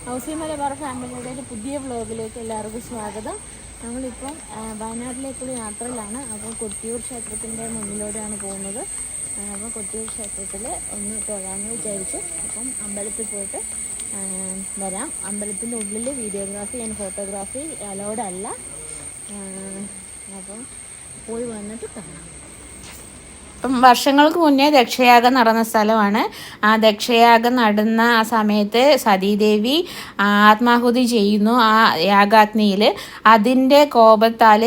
ഹൗസി മലബാർ ഫാമിലിയുടെ ഒരു പുതിയ വ്ലോഗിലേക്ക് എല്ലാവർക്കും സ്വാഗതം. നമ്മളിപ്പം വയനാട്ടിലേക്കുള്ള യാത്രയിലാണ്. അപ്പോൾ കൊട്ടിയൂർ ക്ഷേത്രത്തിൻ്റെ മുന്നിലൂടെയാണ് പോകുന്നത്. അപ്പോൾ കൊട്ടിയൂർ ക്ഷേത്രത്തിൽ ഒന്ന് തൊഴാമെന്ന് വിചാരിച്ചു. അപ്പം അമ്പലത്തിൽ പോയിട്ട് വരാം. അമ്പലത്തിൻ്റെ ഉള്ളിൽ വീഡിയോഗ്രാഫി ആൻഡ് ഫോട്ടോഗ്രാഫി അലൗഡ് അല്ല. അപ്പം പോയി വന്നിട്ട് കാണാം. ഇപ്പം വർഷങ്ങൾക്ക് മുന്നേ ദക്ഷയാഗം നടന്ന സ്ഥലമാണ്. ആ ദക്ഷയാഗം നടന്ന ആ സമയത്ത് സതീദേവി ആത്മാഹുതി ചെയ്യുന്നു ആ യാഗാഗ്നിയിൽ. അതിൻ്റെ കോപത്താൽ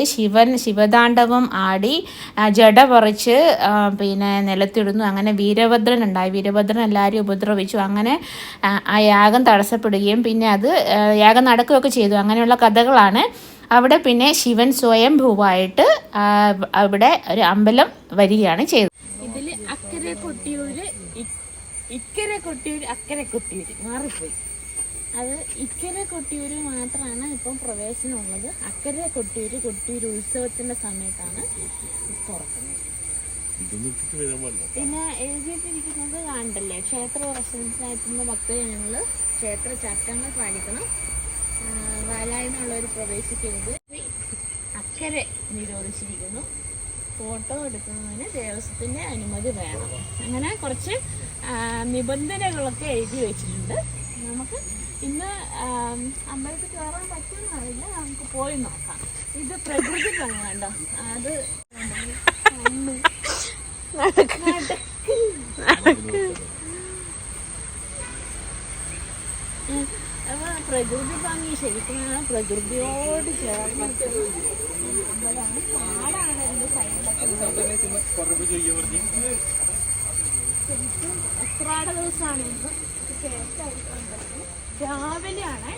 ശിവതാണ്ഡവം ആടി ജട പറിച്ച് നിലത്തിടുന്നു. അങ്ങനെ വീരഭദ്രൻ ഉണ്ടായി. വീരഭദ്രൻ എല്ലാവരും ഉപദ്രവിച്ചു. അങ്ങനെ ആ യാഗം തടസ്സപ്പെടുകയും പിന്നെ അത് യാഗം നടക്കുകയൊക്കെ ചെയ്തു. അങ്ങനെയുള്ള കഥകളാണ്. അവിടെ പിന്നെ ശിവൻ സ്വയംഭൂവായിട്ട് അവിടെ ഒരു അമ്പലം വരികയാണ് ചെയ്തത്. ഇതിൽ അക്കരെ കൊട്ടിയൂര് ഇക്കരെ കൊട്ടിയൂര് അക്കരെ കൊട്ടിയൂര് മാറിപ്പോയി. അത് ഇക്കരെ കൊട്ടിയൂര് മാത്രമാണ് ഇപ്പം പ്രവേശനമുള്ളത്. അക്കരെ കൊട്ടിയൂര് ഉത്സവത്തിന്റെ സമയത്താണ് തുറക്കുന്നത്. പിന്നെ എഴുതിയിട്ടിരിക്കുന്നത് കണ്ടല്ലേ, ക്ഷേത്ര പ്രവേശനത്തിനെത്തുന്ന ഭക്തജനങ്ങൾ ക്ഷേത്ര ചട്ടങ്ങൾ പാലിക്കണം. വാലായിന്നുള്ളവർ പ്രവേശിക്കുന്നത്. അക്കരെ നിരോധിച്ചിരിക്കുന്നു. ഫോട്ടോ എടുക്കുന്നതിന് ദേവസ്വത്തിൻ്റെ അനുമതി വേണം. അങ്ങനെ കുറച്ച് നിബന്ധനകളൊക്കെ എഴുതി വെച്ചിട്ടുണ്ട്. നമുക്ക് ഇന്ന് അമ്പലത്തിൽ കയറാൻ പറ്റുമെന്ന് അറിയില്ല. നമുക്ക് പോയി നോക്കാം. ഇത് പ്രകൃതി ഭംഗി കണ്ടോ, അത് പ്രകൃതി ഭംഗി ശരിക്കും പ്രകൃതിയോട് ചേർന്ന് കാടാണ് എൻ്റെ സൈഡിലൊക്കെ. ശരിക്കും ഉത്രാട ദിവസമാണ് ഇന്ന്. രാവിലെയാണ്.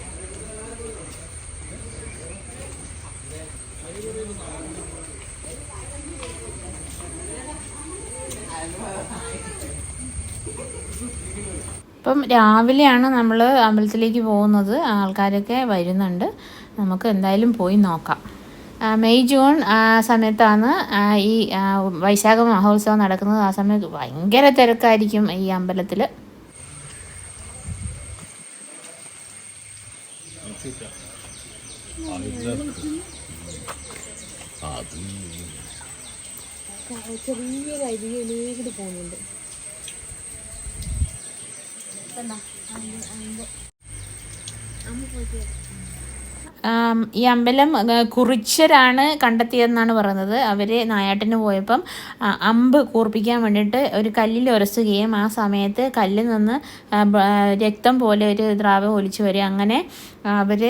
ഇപ്പം രാവിലെയാണ് നമ്മൾ അമ്പലത്തിലേക്ക് പോകുന്നത്. ആൾക്കാരൊക്കെ വരുന്നുണ്ട്. നമുക്ക് എന്തായാലും പോയി നോക്കാം. മെയ് ജൂൺ സമയത്താണ് ഈ വൈശാഖ മഹോത്സവം നടക്കുന്നത്. ആ സമയത്ത് ഭയങ്കര തിരക്കായിരിക്കും ഈ അമ്പലത്തിൽ. ചെറിയ വരിയിലേക്ക് പോകുന്നുണ്ട്. ഈ അമ്പലം കുറിച്യരാണ് കണ്ടെത്തിയതെന്നാണ് പറയുന്നത്. അവർ നായാട്ടിന് പോയപ്പം അമ്പ് കൂർപ്പിക്കാൻ വേണ്ടിയിട്ട് ഒരു കല്ലിൽ ഉരസുകയും ആ സമയത്ത് കല്ലിൽ നിന്ന് രക്തം പോലെ ഒരു ദ്രാവകം ഒലിച്ചു വരിക. അങ്ങനെ അവർ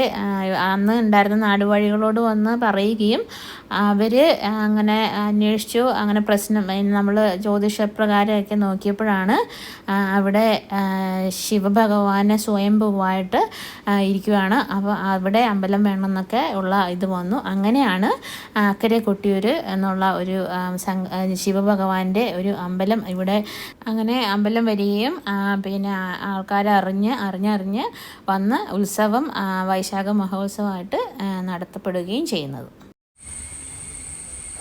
അന്ന് ഉണ്ടായിരുന്ന നാടുവാഴികളോട് വന്ന് പറയുകയും അവർ അങ്ങനെ അന്വേഷിച്ചു. അങ്ങനെ പ്രശ്നം നമ്മൾ ജ്യോതിഷപ്രകാരമൊക്കെ നോക്കിയപ്പോഴാണ് അവിടെ ശിവഭഗവാനെ സ്വയംഭൂവായിട്ട് ഇരിക്കുകയാണ്. അപ്പോൾ അവിടെ അമ്പലം വേണമെന്നൊക്കെ ഉള്ള ഇത് വന്നു. അങ്ങനെയാണ് അക്കരെ കൊട്ടിയൂർ എന്നുള്ള ഒരു ശിവഭഗവാന്റെ ഒരു അമ്പലം ഇവിടെ. അങ്ങനെ അമ്പലം വരികയും പിന്നെ ആൾക്കാരറിഞ്ഞ് വന്ന് ഉത്സവം വൈശാഖ മഹോത്സവമായിട്ട് നടത്തപ്പെടുകയും ചെയ്യുന്നത്.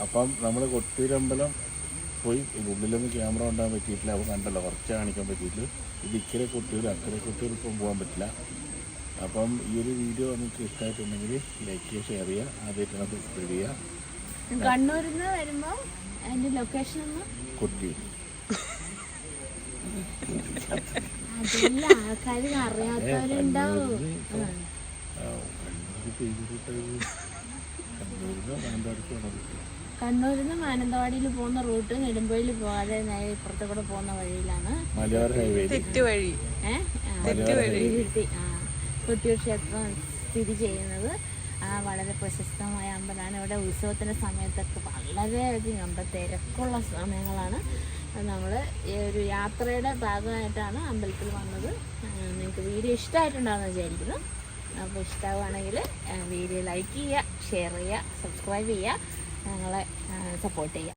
അപ്പം നമ്മൾ കൊട്ടിയൂരമ്പലം പോയി. ഉള്ളിലൊന്നും ക്യാമറ കൊണ്ടാൻ പറ്റിയിട്ടില്ല. അപ്പോൾ കണ്ടല്ലോ, കുറച്ച് കാണിക്കാൻ പറ്റിയിട്ടില്ല. ഇത് ഇക്കരെ കൊട്ടിയൂർ അക്കരെ കൊട്ടിയൂർ ഇപ്പം പോകാൻ പറ്റില്ല. അപ്പം ഈ ഒരു വീഡിയോ നിങ്ങൾക്ക് ഇഷ്ടമായിട്ടുണ്ടെങ്കിൽ ലൈക്ക് ചെയ്യുക, ഷെയർ ചെയ്യുക, ആദ്യമായിട്ടാണ് സബ്സ്ക്രൈബ് ചെയ്യുക. കണ്ണൂരിൽ നിന്ന് വരുമ്പോൾ അതിൻ്റെ ലൊക്കേഷൻ കൊട്ടിയൂർ. ആൾക്കാർ അറിയാത്തവരുണ്ടാവും. കണ്ണൂരിൽ നിന്ന് മാനന്തവാടിയിൽ പോകുന്ന റൂട്ട് നെടുമ്പൊയിൽ പോകാതെ നേരെ ഇപ്പുറത്തെ കൂടെ പോകുന്ന വഴിയിലാണ് കൊട്ടിയൂർ ക്ഷേത്രം സ്ഥിതി ചെയ്യുന്നത്. വളരെ പ്രശസ്തമായ അമ്പലമാണ്. ഇവിടെ ഉത്സവത്തിൻ്റെ സമയത്തൊക്കെ വളരെയധികം തിരക്കുള്ള സമയങ്ങളാണ്. നമ്മൾ ഈ ഒരു യാത്രയുടെ ഭാഗമായിട്ടാണ് അമ്പലത്തിൽ വന്നത്. നിങ്ങൾക്ക് വീഡിയോ ഇഷ്ടമായിട്ടുണ്ടാകുമെന്ന് വിചാരിക്കുന്നു. അപ്പോൾ ഇഷ്ടമാവുകയാണെങ്കിൽ വീഡിയോ ലൈക്ക് ചെയ്യുക, ഷെയർ ചെയ്യുക, സബ്സ്ക്രൈബ് ചെയ്യുക, ഞങ്ങളെ സപ്പോർട്ട് ചെയ്യുക.